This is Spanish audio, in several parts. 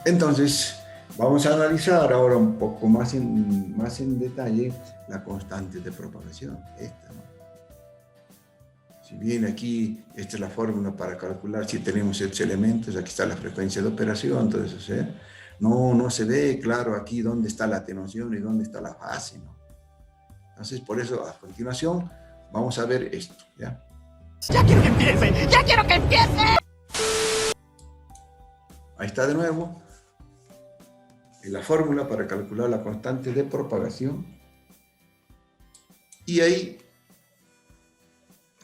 Entonces, vamos a analizar ahora un poco más en detalle la constante de propagación. Esta, ¿no? Si bien aquí esta es la fórmula para calcular si tenemos estos elementos, aquí está la frecuencia de operación, todo eso, ¿sí? No se ve claro aquí dónde está la atenuación y dónde está la fase, ¿no? Entonces, por eso, a continuación, vamos a ver esto, ¿ya? ¡Ya quiero que empiece! ¡Ya quiero que empiece! Ahí está de nuevo la fórmula para calcular la constante de propagación. Y ahí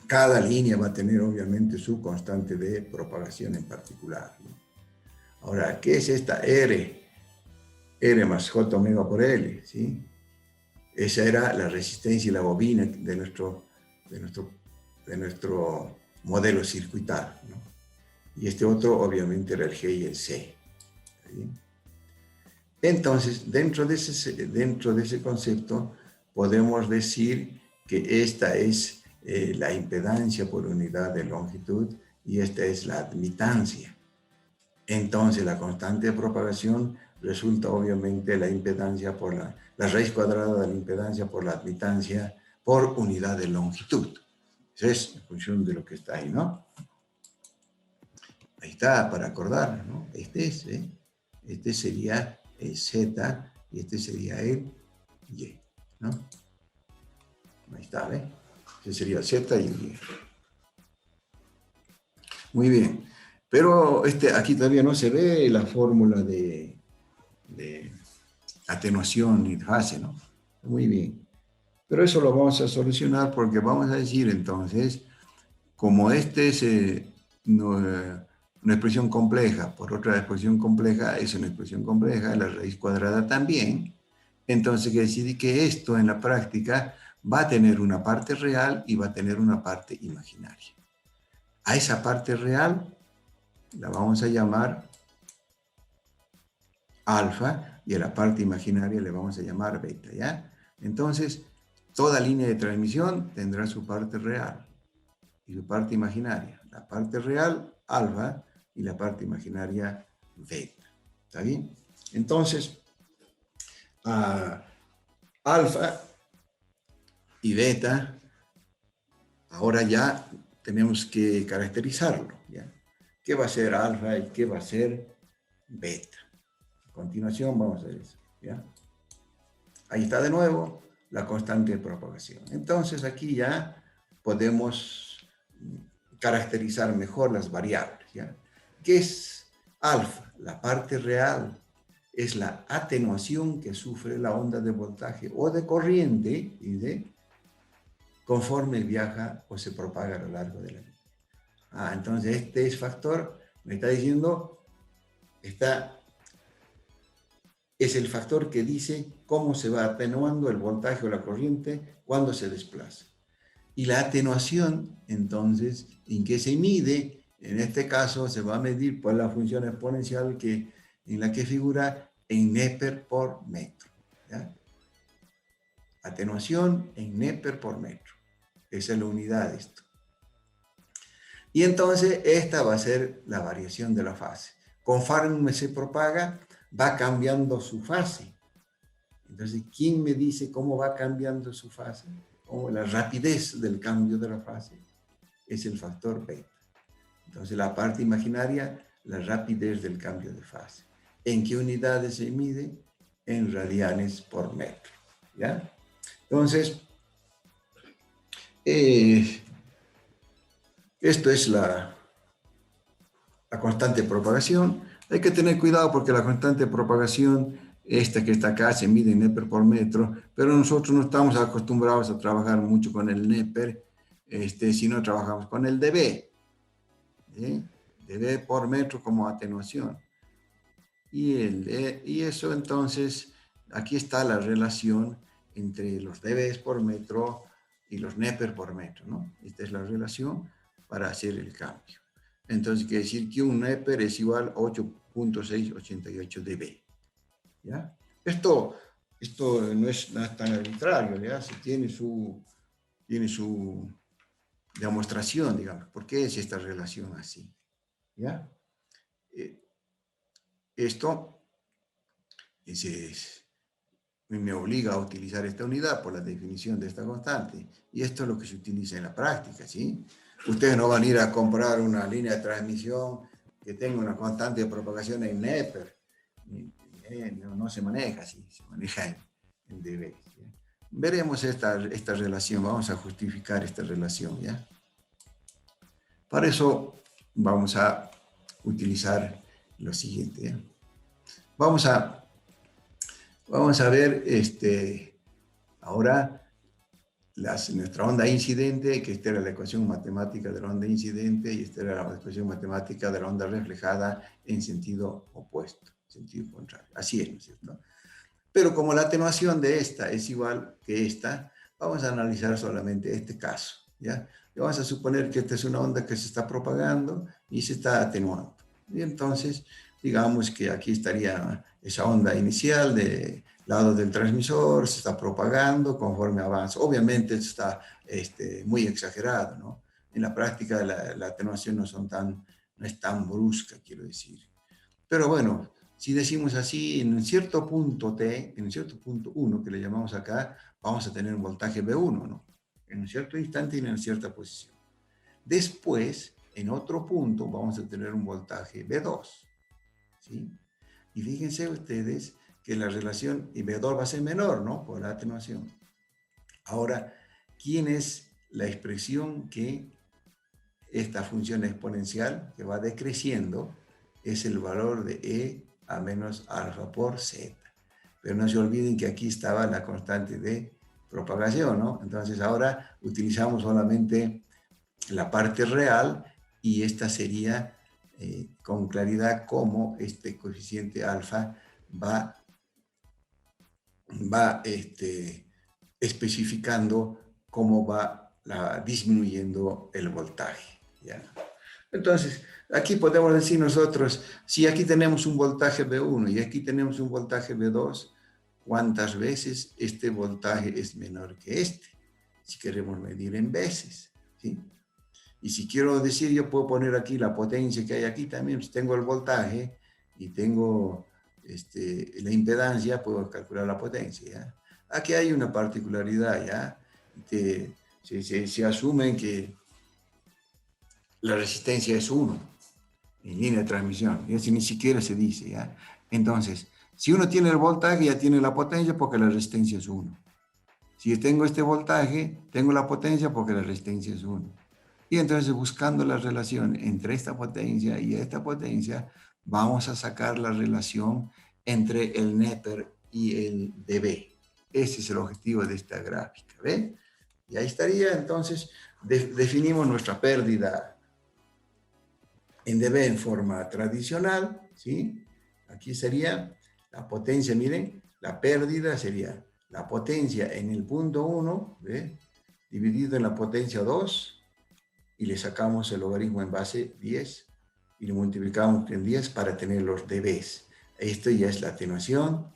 cada línea va a tener obviamente su constante de propagación en particular, ¿no? Ahora, ¿qué es esta R? R más J omega por L, ¿sí? Esa era la resistencia y la bobina de nuestro, de nuestro modelo circuital, ¿no? Y este otro obviamente era el G y el C, ¿sí? Entonces, dentro de ese concepto, podemos decir que esta es la impedancia por unidad de longitud y esta es la admitancia. Entonces, la constante de propagación resulta obviamente la impedancia por la raíz cuadrada de la impedancia por la admitancia por unidad de longitud. Eso es en función de lo que está ahí, ¿no? Ahí está, para acordar, ¿no? Este sería el Z y este sería el Y, ¿no? Ahí está, ¿ves? Este sería el Z y el Y. Muy bien. Pero aquí todavía no se ve la fórmula de atenuación y fase, ¿no? Muy bien. Pero eso lo vamos a solucionar porque vamos a decir entonces, como este es una expresión compleja por otra expresión compleja, es una expresión compleja, la raíz cuadrada también, entonces quiere decir que esto en la práctica va a tener una parte real y va a tener una parte imaginaria. A esa parte real la vamos a llamar alfa y a la parte imaginaria le vamos a llamar beta, ¿ya? Entonces, toda línea de transmisión tendrá su parte real y su parte imaginaria. La parte real, alfa, y la parte imaginaria, beta. ¿Está bien? Entonces, alfa y beta, ahora ya tenemos que caracterizarlo, ¿ya? ¿Qué va a ser alfa y qué va a ser beta? A continuación vamos a ver eso, ¿ya? Ahí está de nuevo la constante de propagación. Entonces aquí ya podemos caracterizar mejor las variables, ¿ya? ¿Qué es alfa? La parte real es la atenuación que sufre la onda de voltaje o de corriente conforme viaja o se propaga a lo largo de la línea. Entonces este es factor, me está diciendo, es el factor que dice cómo se va atenuando el voltaje o la corriente cuando se desplaza. Y la atenuación, entonces, ¿en qué se mide? En este caso se va a medir por la función exponencial en la que figura en Neper por metro, ¿ya? Atenuación en Neper por metro. Esa es la unidad de esto. Y entonces esta va a ser la variación de la fase. Conforme se propaga, va cambiando su fase. Entonces, ¿quién me dice cómo va cambiando su fase? O la rapidez del cambio de la fase es el factor beta. Entonces, la parte imaginaria, la rapidez del cambio de fase. ¿En qué unidades se mide? En radianes por metro, ¿ya? Entonces, esto es la constante de propagación. Hay que tener cuidado porque la constante de propagación, esta que está acá, se mide en Neper por metro, pero nosotros no estamos acostumbrados a trabajar mucho con el Neper, sino trabajamos con el dB, ¿sí? dB por metro como atenuación. Y eso entonces, aquí está la relación entre los dB por metro y los Neper por metro, ¿no? Esta es la relación para hacer el cambio. Entonces quiere decir que un Neper es igual a 8.688 dB, ¿ya? Esto no es tan arbitrario, ¿ya? Tiene su demostración, digamos. ¿Por qué es esta relación así? ¿Ya? esto me obliga a utilizar esta unidad por la definición de esta constante. Y esto es lo que se utiliza en la práctica, ¿sí? Ustedes no van a ir a comprar una línea de transmisión que tenga una constante de propagación en Neper. No se maneja así, se maneja en dB. ¿Sí? Veremos esta relación, vamos a justificar esta relación, ¿ya? Para eso vamos a utilizar lo siguiente, ¿ya? Vamos a ver ahora nuestra onda incidente, que esta era la ecuación matemática de la onda incidente y esta era la ecuación matemática de la onda reflejada en sentido opuesto, sentido contrario. Así es, ¿no es cierto? Pero como la atenuación de esta es igual que esta, vamos a analizar solamente este caso, ¿ya? Y vamos a suponer que esta es una onda que se está propagando y se está atenuando. Y entonces, digamos que aquí estaría esa onda inicial del lado del transmisor, se está propagando conforme avanza. Obviamente esto está muy exagerado, ¿no? En la práctica la atenuación no es tan brusca, quiero decir. Pero bueno, si decimos así, en un cierto punto T, en un cierto punto 1, que le llamamos acá, vamos a tener un voltaje V1, ¿no? En un cierto instante y en una cierta posición. Después, en otro punto, vamos a tener un voltaje V2, ¿sí? Y fíjense ustedes que la relación, y V2 va a ser menor, ¿no? Por la atenuación. Ahora, ¿quién es la expresión que esta función exponencial, que va decreciendo, es el valor de E a menos alfa por Z? Pero no se olviden que aquí estaba la constante de propagación, ¿no? Entonces ahora utilizamos solamente la parte real y esta sería con claridad cómo este coeficiente alfa va especificando cómo va disminuyendo el voltaje, ¿ya? Entonces, aquí podemos decir nosotros, si aquí tenemos un voltaje V1 y aquí tenemos un voltaje V2, ¿cuántas veces este voltaje es menor que este? Si queremos medir en veces, ¿sí? Y si quiero decir, yo puedo poner aquí la potencia que hay aquí también. Si tengo el voltaje y tengo la impedancia, puedo calcular la potencia, ¿ya? Aquí hay una particularidad, ¿ya? Se asumen que la resistencia es 1 en línea de transmisión. Y así ni siquiera se dice, ¿ya? Entonces, si uno tiene el voltaje, ya tiene la potencia porque la resistencia es 1. Si yo tengo este voltaje, tengo la potencia porque la resistencia es 1. Y entonces, buscando la relación entre esta potencia y esta potencia, vamos a sacar la relación entre el Neper y el dB. Ese es el objetivo de esta gráfica, ¿ven? Y ahí estaría, entonces, definimos nuestra pérdida en dB en forma tradicional, ¿sí? Aquí sería la potencia, miren, la pérdida sería la potencia en el punto 1, ¿ve? Dividido en la potencia 2, y le sacamos el logaritmo en base 10, y lo multiplicamos en 10 para tener los dBs. Esto ya es la atenuación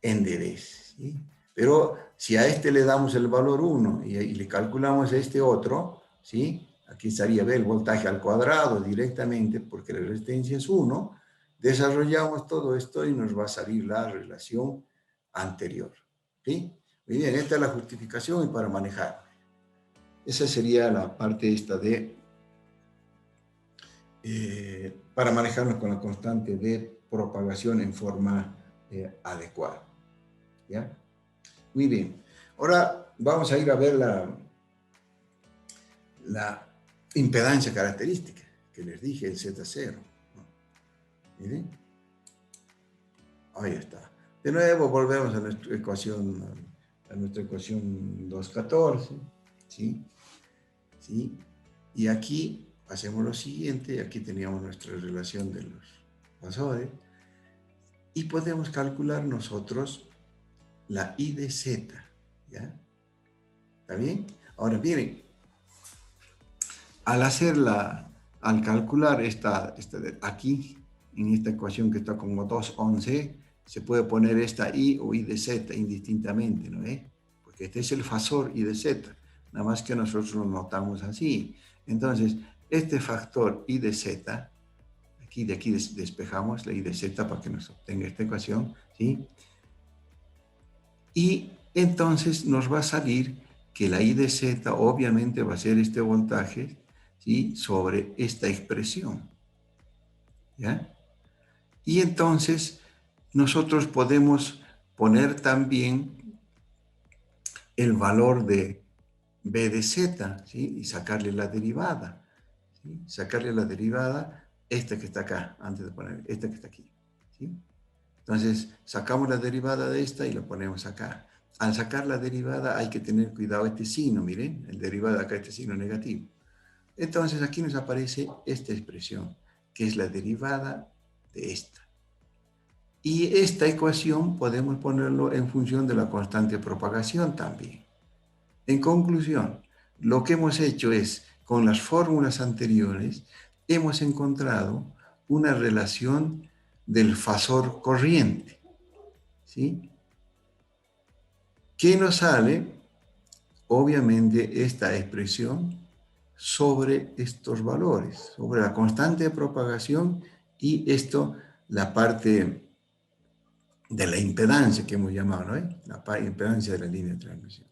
en dBs, ¿sí? Pero si a este le damos el valor 1 y le calculamos a este otro, ¿sí? Aquí estaría el voltaje al cuadrado directamente porque la resistencia es 1. Desarrollamos todo esto y nos va a salir la relación anterior, ¿sí? Muy bien, esta es la justificación y para manejar. Esa sería la parte esta de para manejarnos con la constante de propagación en forma adecuada, ¿ya? Muy bien. Ahora vamos a ir a ver la impedancia característica que les dije, el Z0. Miren. Ahí está. De nuevo volvemos a nuestra ecuación 214, ¿sí? ¿Sí? Y aquí hacemos lo siguiente, aquí teníamos nuestra relación de los fasores, y podemos calcular nosotros la I de Z, ¿ya? ¿Está bien? Ahora, miren, al calcular aquí, en esta ecuación que está como 211, se puede poner esta I o I de Z indistintamente, ¿no es? Porque este es el fasor I de Z, nada más que nosotros lo notamos así. Entonces, este factor I de Z, de aquí despejamos la I de Z para que nos obtenga esta ecuación, ¿sí? Y entonces nos va a salir que la I de Z obviamente va a ser este voltaje, ¿sí? Sobre esta expresión, ¿ya? Y entonces nosotros podemos poner también el valor de B de Z, ¿sí? Y sacarle la derivada, ¿sí? Sacarle la derivada, esta que está acá, antes de poner esta que está aquí, ¿sí? Entonces, sacamos la derivada de esta y la ponemos acá. Al sacar la derivada hay que tener cuidado este signo, miren, el derivado de acá, este signo negativo. Entonces, aquí nos aparece esta expresión, que es la derivada de esta. Y esta ecuación podemos ponerlo en función de la constante de propagación también. En conclusión, lo que hemos hecho es, con las fórmulas anteriores, hemos encontrado una relación del fasor corriente, ¿sí? ¿Qué nos sale? Obviamente esta expresión sobre estos valores, sobre la constante de propagación y esto, la parte de la impedancia que hemos llamado, ¿no? La impedancia de la línea de transmisión.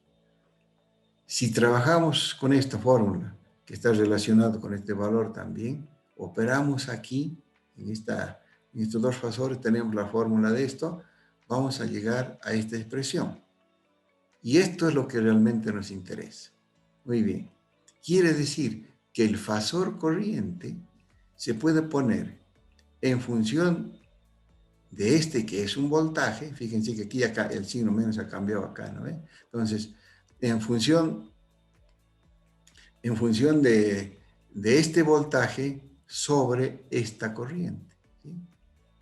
Si trabajamos con esta fórmula, que está relacionada con este valor también, operamos aquí, en estos dos fasores tenemos la fórmula de esto, vamos a llegar a esta expresión. Y esto es lo que realmente nos interesa. Muy bien. Quiere decir que el fasor corriente se puede poner en función de este que es un voltaje. Fíjense que aquí acá el signo menos ha cambiado acá, ¿no? Entonces, en función de este voltaje sobre esta corriente, ¿sí?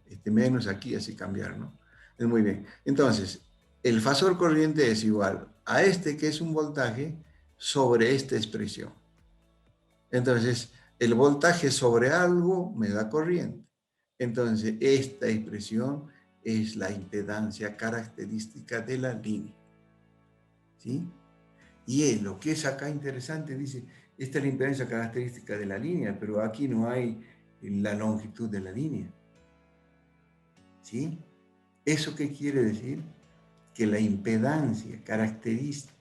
Este menos aquí, así cambiar, ¿no? Muy bien. Entonces, el fasor corriente es igual a este que es un voltaje sobre esta expresión. Entonces, el voltaje sobre algo me da corriente. Entonces, esta expresión es la impedancia característica de la línea, ¿sí? Y lo que es acá interesante, dice, esta es la impedancia característica de la línea, pero aquí no hay la longitud de la línea, ¿sí? ¿Eso qué quiere decir? Que la impedancia característica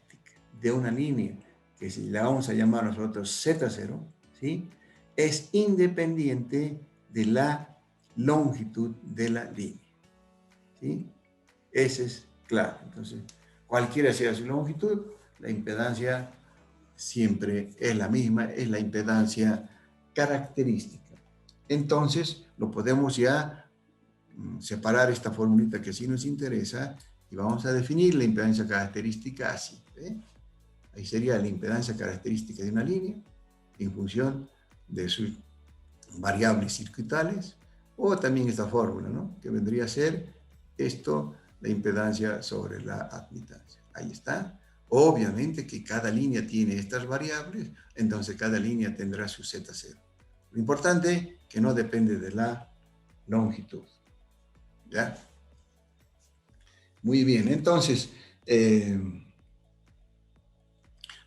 de una línea, que si la vamos a llamar nosotros Z0, ¿sí? Es independiente de la longitud de la línea, ¿sí? Ese es claro. Entonces, cualquiera sea su longitud, la impedancia siempre es la misma, es la impedancia característica. Entonces, lo podemos ya separar esta formulita que sí nos interesa y vamos a definir la impedancia característica así. Ahí sería la impedancia característica de una línea en función de sus variables circuitales, o también esta fórmula, ¿no? Que vendría a ser esto, la impedancia sobre la admitancia. Ahí está. Obviamente que cada línea tiene estas variables, entonces cada línea tendrá su Z0. Lo importante es que no depende de la longitud. ¿Ya? Muy bien, entonces,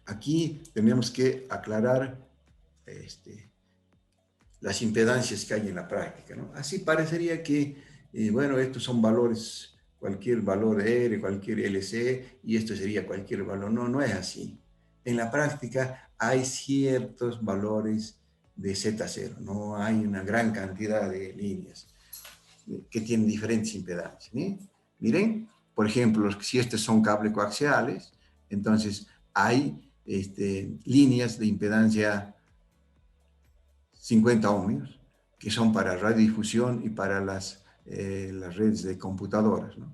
aquí tenemos que aclarar las impedancias que hay en la práctica, ¿no? Así parecería que, bueno, estos son valores, cualquier valor R, cualquier LC, y esto sería cualquier valor. No, no es así. En la práctica hay ciertos valores de Z0, no hay una gran cantidad de líneas que tienen diferentes impedancias, ¿sí? Miren, por ejemplo, si estos son cables coaxiales, entonces hay líneas de impedancia 50 ohmios, que son para radiodifusión y para las redes de computadoras, ¿no?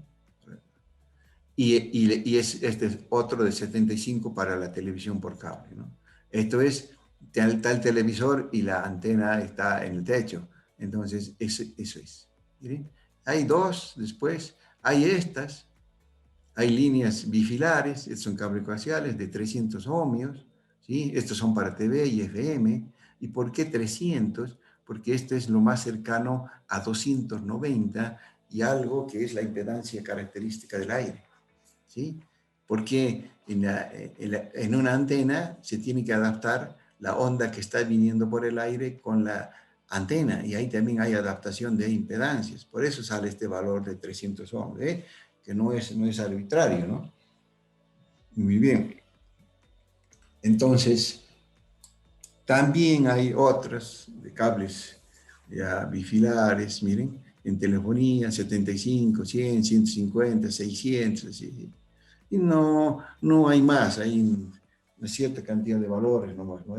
Y este es otro de 75 para la televisión por cable, ¿no? Esto es, está el televisor y la antena está en el techo. Entonces, eso es. ¿Miren? Hay dos, después hay estas, hay líneas bifilares, estos son cables coaxiales de 300 ohmios, ¿sí? Estos son para TV y FM. ¿Y por qué 300? Porque este es lo más cercano a 290 y algo que es la impedancia característica del aire, ¿sí? Porque en una antena se tiene que adaptar la onda que está viniendo por el aire con la antena, y ahí también hay adaptación de impedancias. Por eso sale este valor de 300 ohms, ¿eh? Que no es arbitrario, ¿no? Muy bien. Entonces, también hay otros de cables ya bifilares, miren, en telefonía, 75, 100, 150, 600, así. Y no hay más, hay una cierta cantidad de valores nomás, ¿no?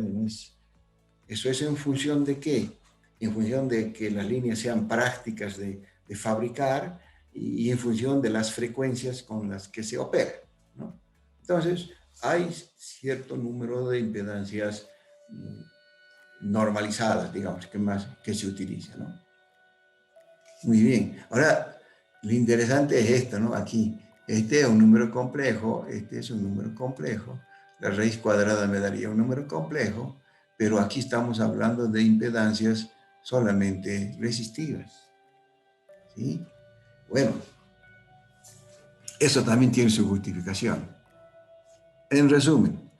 Eso es en función de qué, en función de que las líneas sean prácticas de fabricar y en función de las frecuencias con las que se opera, ¿no? Entonces, hay cierto número de impedancias normalizadas, digamos, que se utiliza, ¿no? Muy bien. Ahora, lo interesante es esto, ¿no? Aquí, este es un número complejo, este es un número complejo, la raíz cuadrada me daría un número complejo, pero aquí estamos hablando de impedancias solamente resistivas, ¿sí? Bueno, eso también tiene su justificación. En resumen,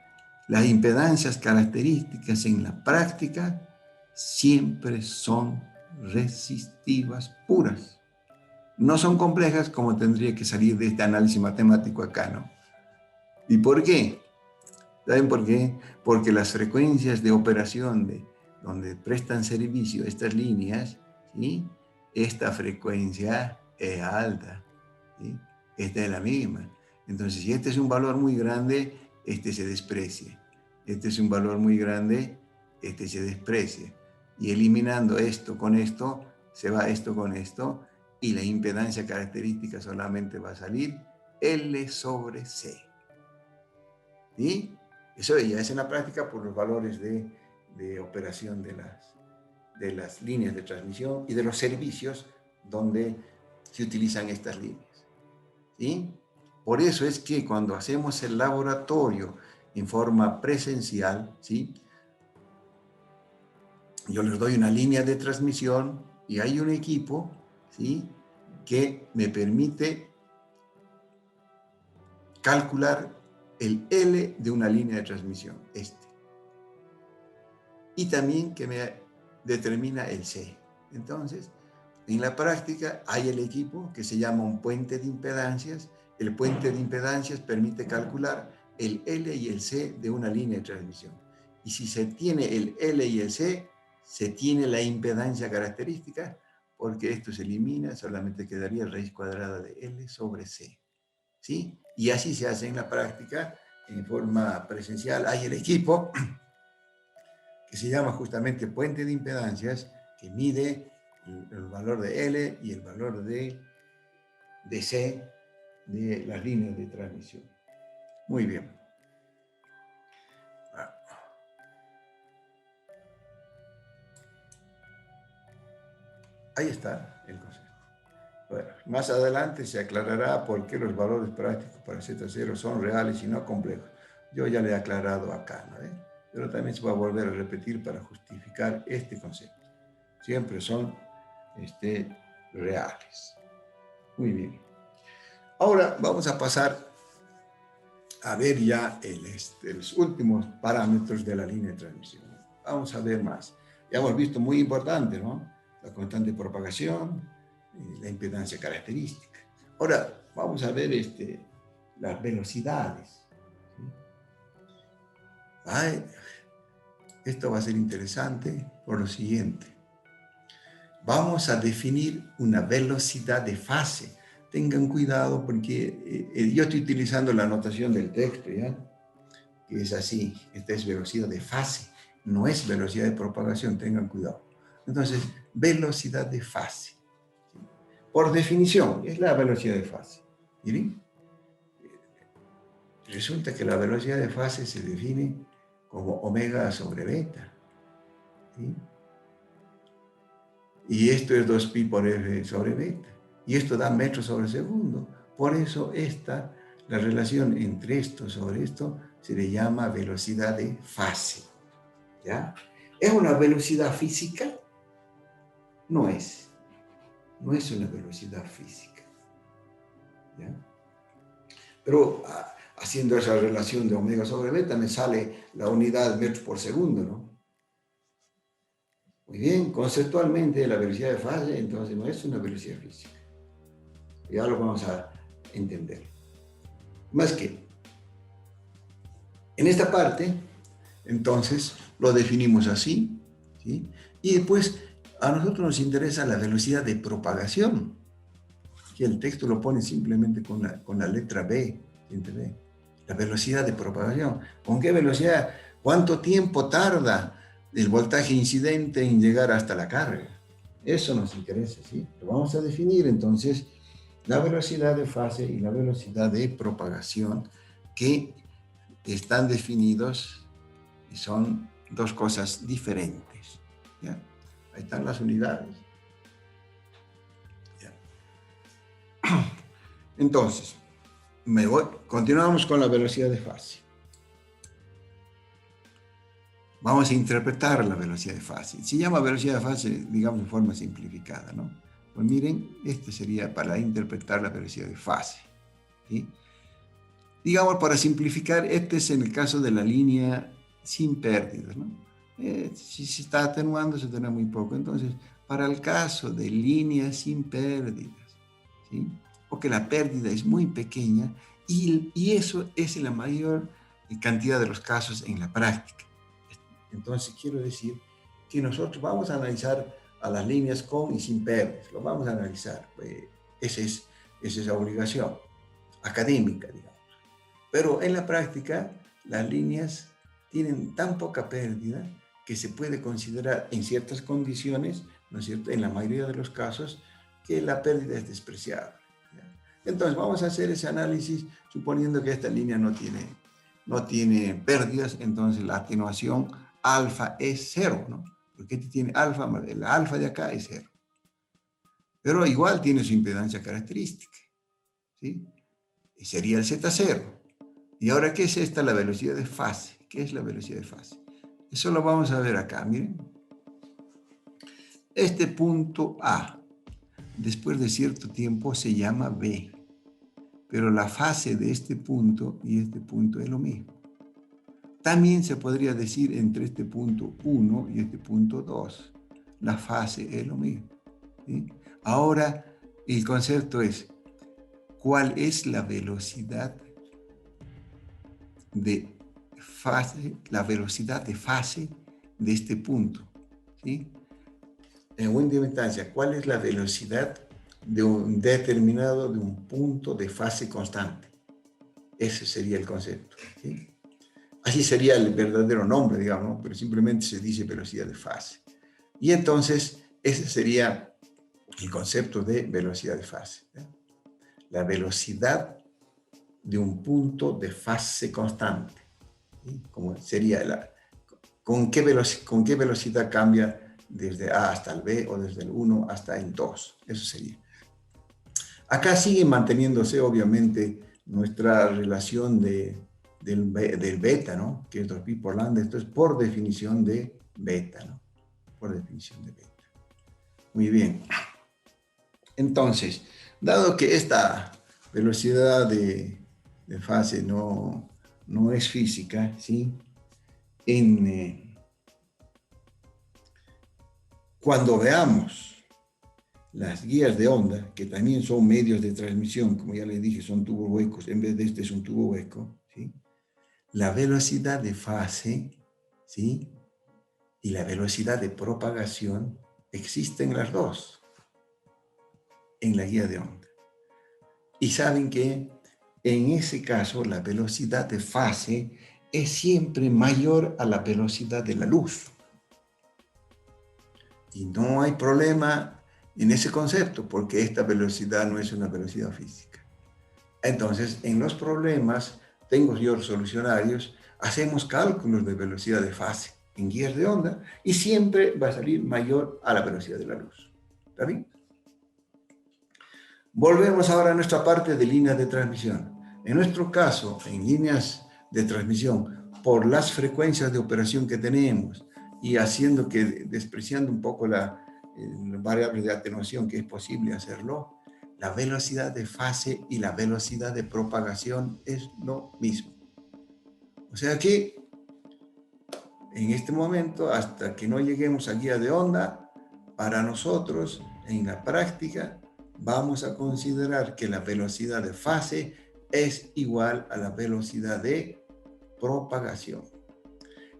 las impedancias características en la práctica siempre son resistivas puras. No son complejas como tendría que salir de este análisis matemático acá, ¿no? ¿Y por qué? ¿Saben por qué? Porque las frecuencias de operación donde prestan servicio estas líneas, ¿sí? Esta frecuencia es alta, ¿sí? Esta es la misma. Entonces, si este es un valor muy grande, este se desprecia. Este es un valor muy grande, este se desprecia. Y eliminando esto con esto, se va esto con esto, y la impedancia característica solamente va a salir L sobre C. ¿Sí? Eso ya es en la práctica por los valores de operación de las líneas de transmisión y de los servicios donde se utilizan estas líneas. ¿Sí? Por eso es que cuando hacemos el laboratorio en forma presencial, ¿sí? Yo les doy una línea de transmisión y hay un equipo, ¿sí? Que me permite calcular el L de una línea de transmisión, y también que me determina el C. Entonces, en la práctica hay el equipo que se llama un puente de impedancias. El puente de impedancias permite calcular el L y el C de una línea de transmisión. Y si se tiene el L y el C, se tiene la impedancia característica, porque esto se elimina, solamente quedaría raíz cuadrada de L sobre C. ¿Sí? Y así se hace en la práctica, en forma presencial. Hay el equipo que se llama justamente puente de impedancias, que mide el valor de L y el valor de C de las líneas de transmisión. Muy bien. Ahí está el concepto. Bueno, más adelante se aclarará por qué los valores prácticos para Z0 son reales y no complejos. Yo ya le he aclarado acá, ¿no? Pero también se va a volver a repetir para justificar este concepto. Siempre son reales. Muy bien. Ahora vamos a pasar a ver ya los últimos parámetros de la línea de transmisión. Vamos a ver más. Ya hemos visto muy importante, ¿no? La constante de propagación, la impedancia característica. Ahora vamos a ver las velocidades. ¿Sí? Esto va a ser interesante por lo siguiente. Vamos a definir una velocidad de fase. Tengan cuidado porque yo estoy utilizando la notación del texto, ¿ya? Que es así, esta es velocidad de fase, no es velocidad de propagación, tengan cuidado. Entonces, velocidad de fase. ¿Sí? Por definición, es la velocidad de fase. ¿Miren? Resulta que la velocidad de fase se define como omega sobre beta. ¿Sí? Y esto es 2pi por f sobre beta. Y esto da metros sobre segundo. Por eso la relación entre esto sobre esto se le llama velocidad de fase. ¿Ya? ¿Es una velocidad física? No es. No es una velocidad física. ¿Ya? Pero haciendo esa relación de omega sobre beta me sale la unidad metros por segundo, ¿no? Muy bien, conceptualmente la velocidad de fase entonces no es una velocidad física. Ya lo vamos a entender. Más que en esta parte, entonces lo definimos así, ¿sí? Y después a nosotros nos interesa la velocidad de propagación, que el texto lo pone simplemente con la letra B, ¿sí? La velocidad de propagación. ¿Con qué velocidad? ¿Cuánto tiempo tarda el voltaje incidente en llegar hasta la carga? Eso nos interesa, ¿sí? Lo vamos a definir entonces la velocidad de fase y la velocidad de propagación, que están definidos y son dos cosas diferentes. ¿Ya? Ahí están las unidades. ¿Ya? Entonces, continuamos con la velocidad de fase. Vamos a interpretar la velocidad de fase. Se llama velocidad de fase, digamos, de forma simplificada, ¿no? Pues miren, este sería para interpretar la velocidad de fase, ¿sí? Digamos, para simplificar, este es en el caso de la línea sin pérdidas, ¿no? Si se está atenuando, se atenúa muy poco. Entonces, para el caso de líneas sin pérdidas, ¿sí? Porque la pérdida es muy pequeña y eso es la mayor cantidad de los casos en la práctica. Entonces, quiero decir que nosotros vamos a analizar a las líneas con y sin pérdidas. Lo vamos a analizar. Esa es la obligación académica, digamos. Pero en la práctica, las líneas tienen tan poca pérdida que se puede considerar en ciertas condiciones, ¿no es cierto?, en la mayoría de los casos, que la pérdida es despreciable. Entonces, vamos a hacer ese análisis suponiendo que esta línea no tiene pérdidas, entonces la atenuación alfa es cero, ¿no? Porque este tiene alfa, el alfa de acá es cero. Pero igual tiene su impedancia característica, ¿sí? Y sería el Z0. Y ahora, ¿qué es esta? La velocidad de fase. ¿Qué es la velocidad de fase? Eso lo vamos a ver acá, miren. Este punto A, después de cierto tiempo, se llama B. Pero la fase de este punto y este punto es lo mismo. También se podría decir entre este punto 1 y este punto 2. La fase es lo mismo, ¿sí? Ahora, el concepto es, ¿cuál es la velocidad de fase, de este punto? ¿Sí? En última instancia, ¿cuál es la velocidad de un punto de fase constante? Ese sería el concepto, ¿sí? Así sería el verdadero nombre, digamos, ¿no? Pero simplemente se dice velocidad de fase. Y entonces, ese sería el concepto de velocidad de fase, ¿sí? La velocidad de un punto de fase constante, ¿sí? Como sería ¿con qué velocidad cambia desde A hasta el B o desde el 1 hasta el 2? Eso sería. Acá sigue manteniéndose, obviamente, nuestra relación del beta, ¿no? Que es 2pi por lambda. Esto es por definición de beta, ¿no? Por definición de beta. Muy bien. Entonces, dado que esta velocidad de fase no es física, ¿sí? Cuando veamos las guías de onda, que también son medios de transmisión, como ya les dije, son tubos huecos, en vez de este es un tubo hueco, ¿sí? La velocidad de fase, ¿sí?, y la velocidad de propagación existen las dos en la guía de onda. Y saben que en ese caso la velocidad de fase es siempre mayor a la velocidad de la luz. Y no hay problema en ese concepto, porque esta velocidad no es una velocidad física. Entonces, en los problemas, tengo yo solucionarios, hacemos cálculos de velocidad de fase en guías de onda y siempre va a salir mayor a la velocidad de la luz. ¿Está bien? Volvemos ahora a nuestra parte de líneas de transmisión. En nuestro caso, en líneas de transmisión, por las frecuencias de operación que tenemos y haciendo que, despreciando un poco la variable de atenuación que es posible hacerlo, la velocidad de fase y la velocidad de propagación es lo mismo. O sea que en este momento, hasta que no lleguemos a guía de onda, para nosotros, en la práctica, vamos a considerar que la velocidad de fase es igual a la velocidad de propagación.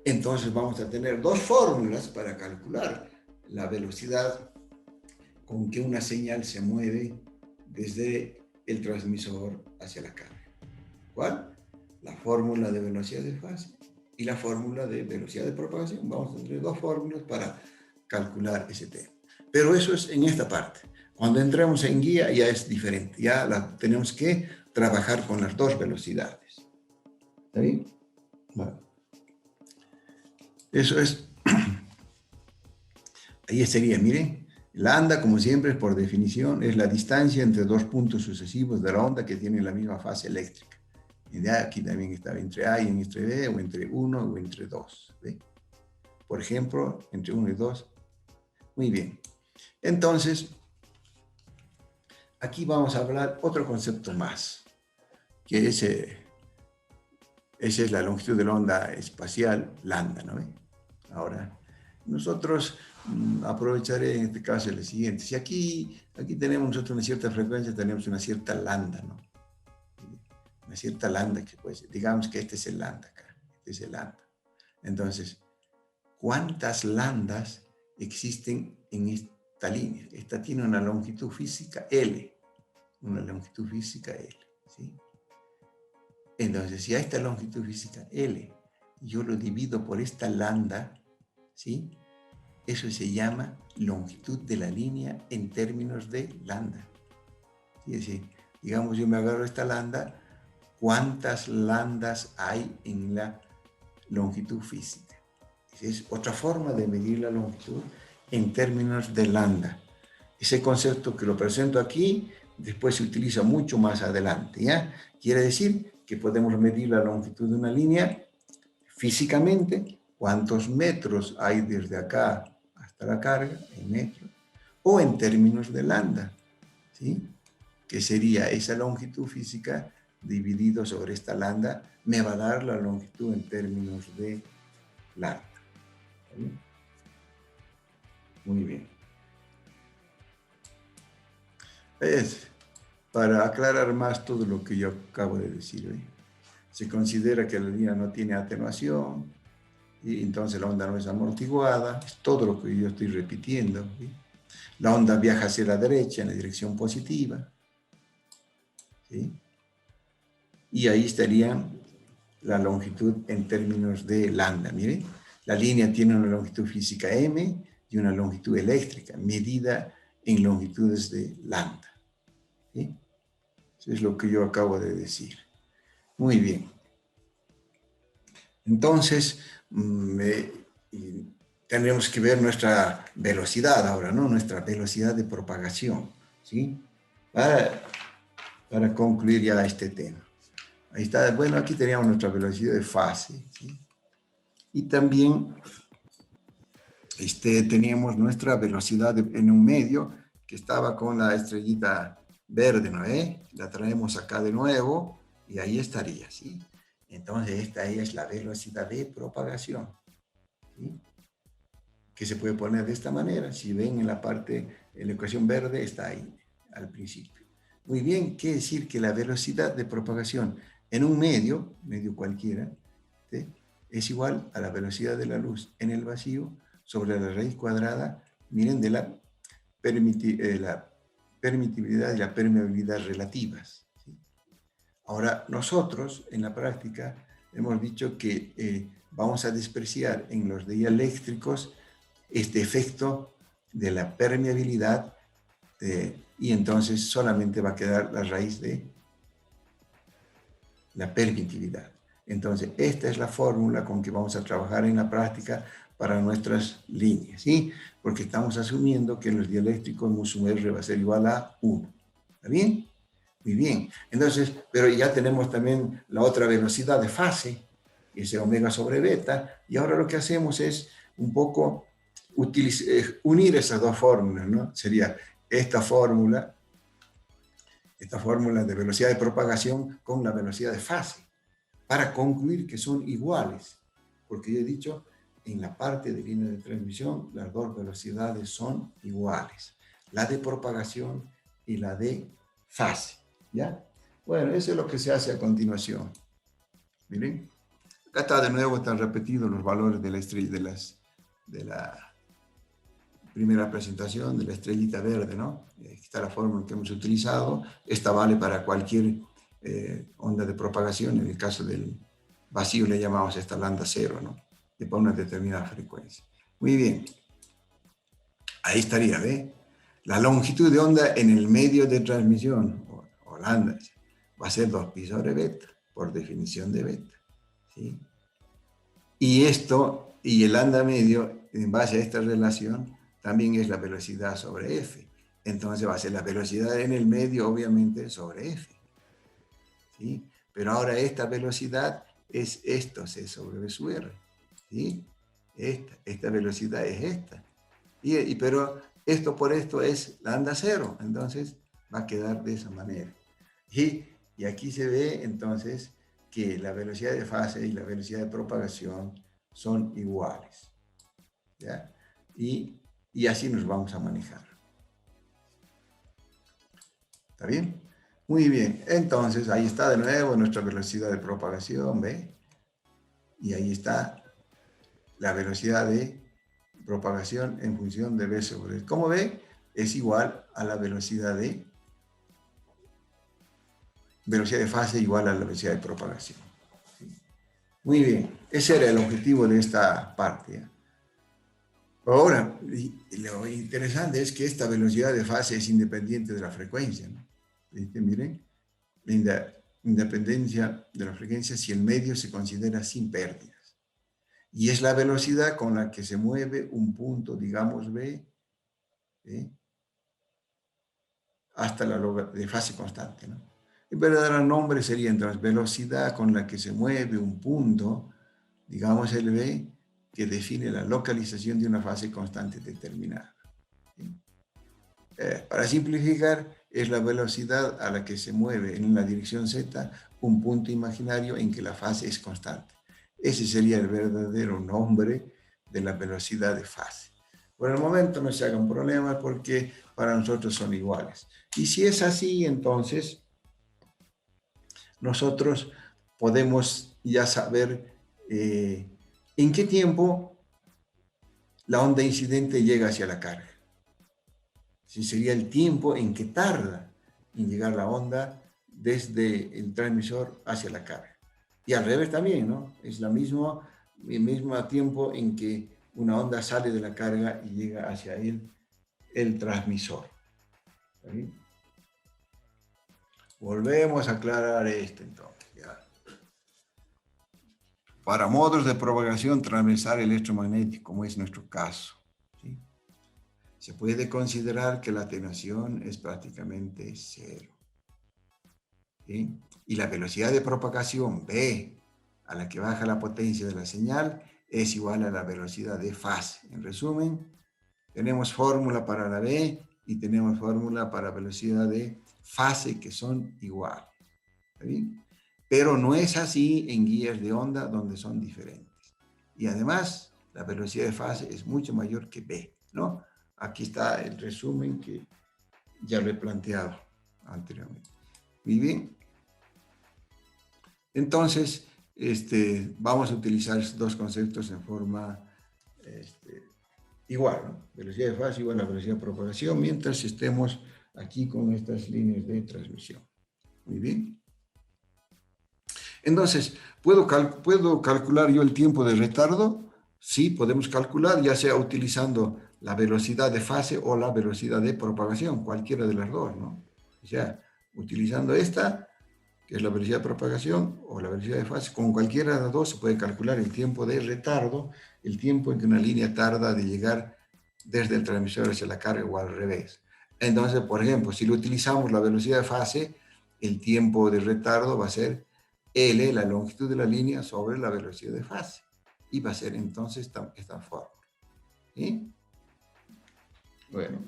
Entonces vamos a tener dos fórmulas para calcular la velocidad con que una señal se mueve desde el transmisor hacia la carga. ¿Cuál? La fórmula de velocidad de fase y la fórmula de velocidad de propagación. Vamos a tener dos fórmulas para calcular ese tema. Pero eso es en esta parte. Cuando entremos en guía ya es diferente. Ya tenemos que trabajar con las dos velocidades. ¿Está bien? Bueno. Eso es. Ahí sería, miren. La onda, como siempre, por definición, es la distancia entre dos puntos sucesivos de la onda que tienen la misma fase eléctrica. Y de aquí también está entre A y entre B, o entre 1 o entre 2. ¿Ve? Por ejemplo, entre 1 y 2. Muy bien. Entonces, aquí vamos a hablar otro concepto más, que esa es la longitud de la onda espacial, lambda, ¿no? Ahora, nosotros aprovecharé en este caso el siguiente. Si aquí tenemos nosotros una cierta frecuencia, tenemos una cierta lambda, ¿no? Una cierta lambda que pues, digamos que este es el lambda acá, este es el lambda. Entonces, ¿cuántas lambdas existen en esta línea? Esta tiene una longitud física L, una longitud física L, ¿sí? Entonces, si a esta longitud física L yo lo divido por esta lambda, ¿sí? Eso se llama longitud de la línea en términos de lambda. Es decir, digamos, yo me agarro esta lambda, ¿cuántas lambdas hay en la longitud física? Esa es otra forma de medir la longitud en términos de lambda. Ese concepto que lo presento aquí, después se utiliza mucho más adelante, ¿ya? Quiere decir que podemos medir la longitud de una línea físicamente, cuántos metros hay desde acá hasta la carga, en metros, o en términos de lambda, ¿sí? Que sería esa longitud física dividido sobre esta lambda, me va a dar la longitud en términos de lambda. ¿Sí? Muy bien. Es para aclarar más todo lo que yo acabo de decir hoy. Se considera que la línea no tiene atenuación y entonces la onda no es amortiguada. Es todo lo que yo estoy repitiendo. ¿Sí? La onda viaja hacia la derecha en la dirección positiva. ¿Sí? Y ahí estaría la longitud en términos de lambda. Miren, la línea tiene una longitud física m y una longitud eléctrica medida en longitudes de lambda. ¿Sí? Eso es lo que yo acabo de decir. Muy bien. Entonces, tendremos que ver nuestra velocidad ahora, ¿no? Nuestra velocidad de propagación, ¿sí? Para concluir ya este tema. Ahí está. Bueno, aquí teníamos nuestra velocidad de fase, ¿sí? Y también teníamos nuestra velocidad en un medio que estaba con la estrellita verde, ¿no? La traemos acá de nuevo y ahí estaría, ¿sí? Entonces esta es la velocidad de propagación, ¿sí? Que se puede poner de esta manera. Si ven en la parte, en la ecuación verde está ahí al principio. Muy bien, quiere decir que la velocidad de propagación en un medio cualquiera, ¿sí? Es igual a la velocidad de la luz en el vacío sobre la raíz cuadrada, miren, de la permitividad y la permeabilidad relativas. ¿Sí? Ahora, nosotros en la práctica hemos dicho que vamos a despreciar en los dieléctricos este efecto de la permeabilidad y entonces solamente va a quedar la raíz de la permitividad. Entonces, esta es la fórmula con que vamos a trabajar en la práctica para nuestras líneas, ¿sí? Porque estamos asumiendo que en los dieléctricos mu sub R va a ser igual a 1. ¿Está bien? Muy bien. Entonces, pero ya tenemos también la otra velocidad de fase, ese omega sobre beta, y ahora lo que hacemos es un poco unir esas dos fórmulas, ¿no? Sería esta fórmula de velocidad de propagación con la velocidad de fase, para concluir que son iguales, porque yo he dicho en la parte de línea de transmisión, las dos velocidades son iguales, la de propagación y la de fase, ¿ya? Bueno, eso es lo que se hace a continuación. Miren, acá está de nuevo, están repetidos los valores de la estrella, de la primera presentación de la estrellita verde, ¿no? Aquí está la fórmula que hemos utilizado. Esta vale para cualquier onda de propagación. En el caso del vacío le llamamos esta lambda cero, ¿no? Y para una determinada frecuencia. Muy bien. Ahí estaría, ¿ve? La longitud de onda en el medio de transmisión, o lambda, va a ser 2 pi sobre beta, por definición de beta, ¿sí? Y esto, y el lambda medio, en base a esta relación, también es la velocidad sobre f. Entonces va a ser la velocidad en el medio, obviamente, sobre f, ¿sí? Pero ahora esta velocidad es esto, c sobre v sub r, ¿sí? Esta velocidad es esta. Pero esto por esto es lambda cero, entonces va a quedar de esa manera. Y aquí se ve entonces que la velocidad de fase y la velocidad de propagación son iguales, ¿ya? Y así nos vamos a manejar. ¿Está bien? Muy bien, entonces ahí está de nuevo nuestra velocidad de propagación, ¿ve? Y ahí está la velocidad de propagación en función de v sobre l. Como ve, es igual a la velocidad de fase igual a la velocidad de propagación. ¿Sí? Muy bien, ese era el objetivo de esta parte, ¿ya? Ahora, lo interesante es que esta velocidad de fase es independiente de la frecuencia, ¿no? ¿Viste? Miren, la independencia de la frecuencia si el medio se considera sin pérdidas. Y es la velocidad con la que se mueve un punto, digamos, B, ¿sí? Hasta la de fase constante, ¿no? El verdadero nombre sería entonces velocidad con la que se mueve un punto, digamos el B, que define la localización de una fase constante determinada, ¿sí? Para simplificar, es la velocidad a la que se mueve en la dirección Z un punto imaginario en que la fase es constante. Ese sería el verdadero nombre de la velocidad de fase. Por el momento no se hagan problemas porque para nosotros son iguales. Y si es así, entonces nosotros podemos ya saber en qué tiempo la onda incidente llega hacia la carga. Si sería el tiempo en que tarda en llegar la onda desde el transmisor hacia la carga. Y al revés también, ¿no? Es el mismo tiempo en que una onda sale de la carga y llega hacia el transmisor. ¿Sí? Volvemos a aclarar esto entonces. ¿Ya? Para modos de propagación transversal electromagnético, como es nuestro caso, ¿sí? Se puede considerar que la atenuación es prácticamente cero, ¿sí? Y la velocidad de propagación B, a la que baja la potencia de la señal, es igual a la velocidad de fase. En resumen, tenemos fórmula para la B y tenemos fórmula para velocidad de fase que son iguales. ¿Está bien? Pero no es así en guías de onda donde son diferentes. Y además, la velocidad de fase es mucho mayor que B, ¿no? Aquí está el resumen que ya lo he planteado anteriormente. Muy bien. Entonces, vamos a utilizar estos dos conceptos en forma igual, ¿no? Velocidad de fase igual a velocidad de propagación, mientras estemos aquí con estas líneas de transmisión. Muy bien. Entonces, ¿puedo calcular yo el tiempo de retardo? Sí, podemos calcular, ya sea utilizando la velocidad de fase o la velocidad de propagación, cualquiera de las dos, ¿no? O sea, utilizando esta, que es la velocidad de propagación, o la velocidad de fase, con cualquiera de las dos se puede calcular el tiempo de retardo, el tiempo en que una línea tarda de llegar desde el transmisor hacia la carga o al revés. Entonces, por ejemplo, si lo utilizamos la velocidad de fase, el tiempo de retardo va a ser L, la longitud de la línea, sobre la velocidad de fase. Y va a ser entonces esta fórmula. ¿Sí? Bueno.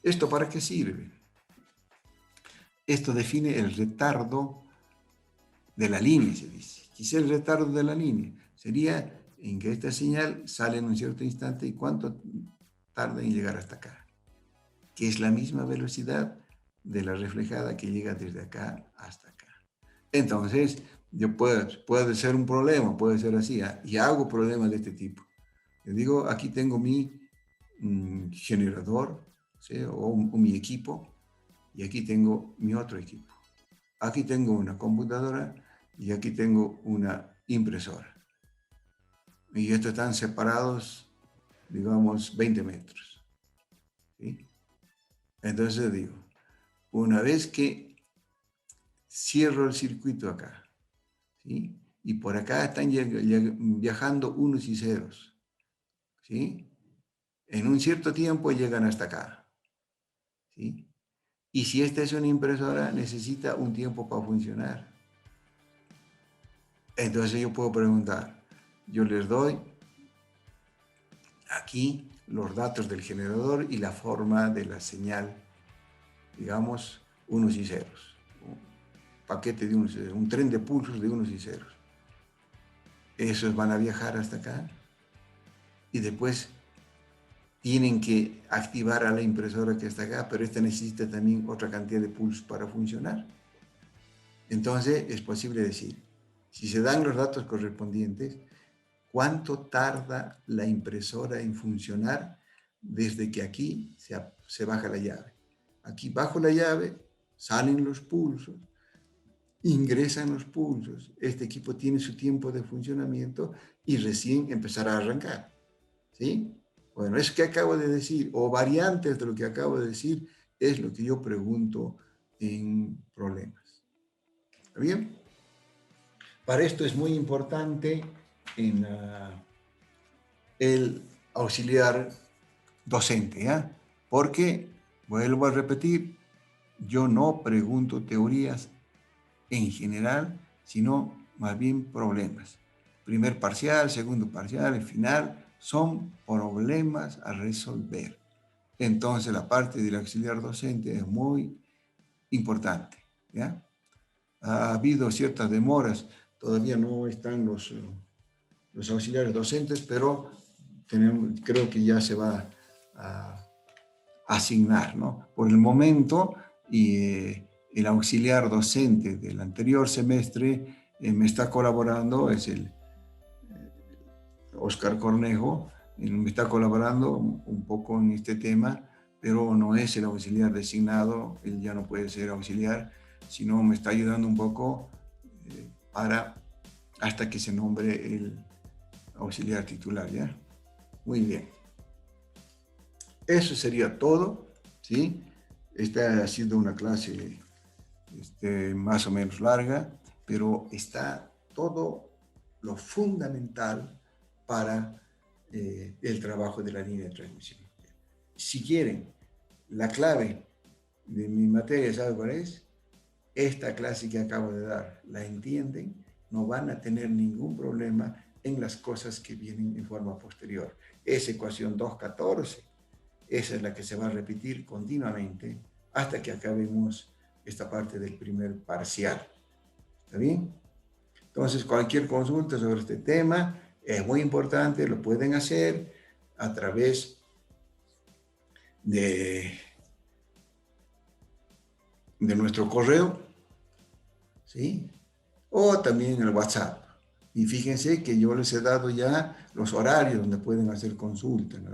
¿Esto para qué sirve? Esto define el retardo de la línea, se dice. ¿Qué es el retardo de la línea? Sería en que esta señal sale en un cierto instante y cuánto tarda en llegar hasta acá, que es la misma velocidad de la reflejada que llega desde acá hasta acá. Entonces, puede ser un problema, puede ser así, ¿eh? Y hago problemas de este tipo. Les digo, aquí tengo mi generador, ¿sí? o mi equipo, y aquí tengo mi otro equipo. Aquí tengo una computadora y aquí tengo una impresora. Y estos están separados, digamos, 20 metros. ¿Sí? Entonces digo, una vez que cierro el circuito acá, ¿sí? Y por acá están viajando unos y ceros, ¿sí? En un cierto tiempo llegan hasta acá, ¿sí? Y si esta es una impresora, necesita un tiempo para funcionar. Entonces yo puedo preguntar, yo les doy aquí los datos del generador y la forma de la señal, digamos, unos y ceros. Un paquete de unos y ceros, un tren de pulsos de unos y ceros. Esos van a viajar hasta acá y después tienen que activar a la impresora que está acá, pero esta necesita también otra cantidad de pulsos para funcionar. Entonces es posible decir, si se dan los datos correspondientes, ¿cuánto tarda la impresora en funcionar desde que aquí se baja la llave? Aquí bajo la llave, salen los pulsos, ingresan los pulsos, este equipo tiene su tiempo de funcionamiento y recién empezará a arrancar. ¿Sí? Bueno, eso que acabo de decir, o variantes de lo que acabo de decir, es lo que yo pregunto en problemas. ¿Está bien? Para esto es muy importante el auxiliar docente, ¿ya? Porque, vuelvo a repetir, yo no pregunto teorías en general, sino más bien problemas. Primer parcial, segundo parcial, el final, son problemas a resolver. Entonces, la parte del auxiliar docente es muy importante, ¿ya? Ha habido ciertas demoras, todavía no están los auxiliares docentes, pero creo que ya se va a asignar, ¿no? Por el momento, el auxiliar docente del anterior semestre me está colaborando, es el Oscar Cornejo, me está colaborando un poco en este tema, pero no es el auxiliar designado, él ya no puede ser auxiliar, sino me está ayudando un poco hasta que se nombre el auxiliar titular, ¿ya? Muy bien. Eso sería todo, ¿sí? Esta ha sido una clase más o menos larga, pero está todo lo fundamental para el trabajo de la línea de transmisión. Si quieren, la clave de mi materia, ¿sabe cuál es? Esta clase que acabo de dar, la entienden, no van a tener ningún problema en las cosas que vienen en forma posterior. Esa ecuación 2.14, esa es la que se va a repetir continuamente hasta que acabemos esta parte del primer parcial. ¿Está bien? Entonces, cualquier consulta sobre este tema es muy importante, lo pueden hacer a través de nuestro correo, ¿sí? O también en el WhatsApp. Y fíjense que yo les he dado ya los horarios donde pueden hacer consultas, ¿no?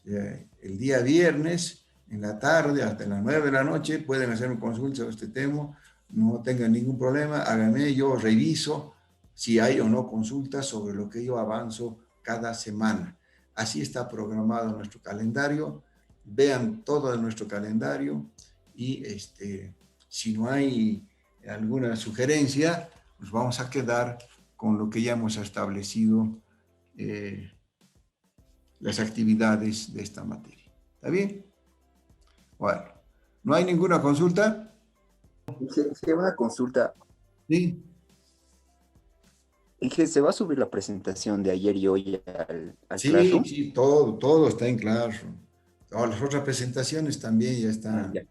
El día viernes, en la tarde, hasta las 9 de la noche, pueden hacer una consulta sobre este tema, no tengan ningún problema, háganme, yo reviso si hay o no consultas sobre lo que yo avanzo cada semana. Así está programado nuestro calendario, vean todo nuestro calendario y si no hay alguna sugerencia, nos vamos a quedar con lo que ya hemos establecido, las actividades de esta materia. ¿Está bien? Bueno, ¿no hay ninguna consulta? Se va a consulta. Sí. ¿Se va a subir la presentación de ayer y hoy al Sí, Classroom? sí, todo está en Classroom. Todas las otras presentaciones también ya están. Ya.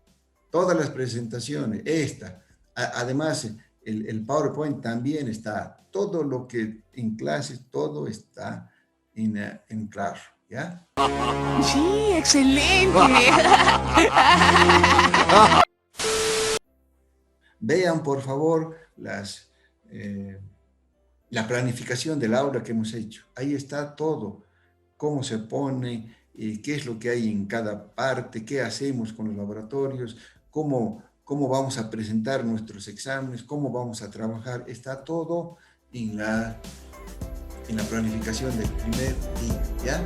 Todas las presentaciones, esta. Además, el PowerPoint también está, todo lo que en clases, todo está en claro, ¿ya? Sí, excelente. Vean, por favor, la planificación del aula que hemos hecho. Ahí está todo, cómo se pone, qué es lo que hay en cada parte, qué hacemos con los laboratorios, cómo vamos a presentar nuestros exámenes, cómo vamos a trabajar. Está todo en la planificación del primer día, ¿ya?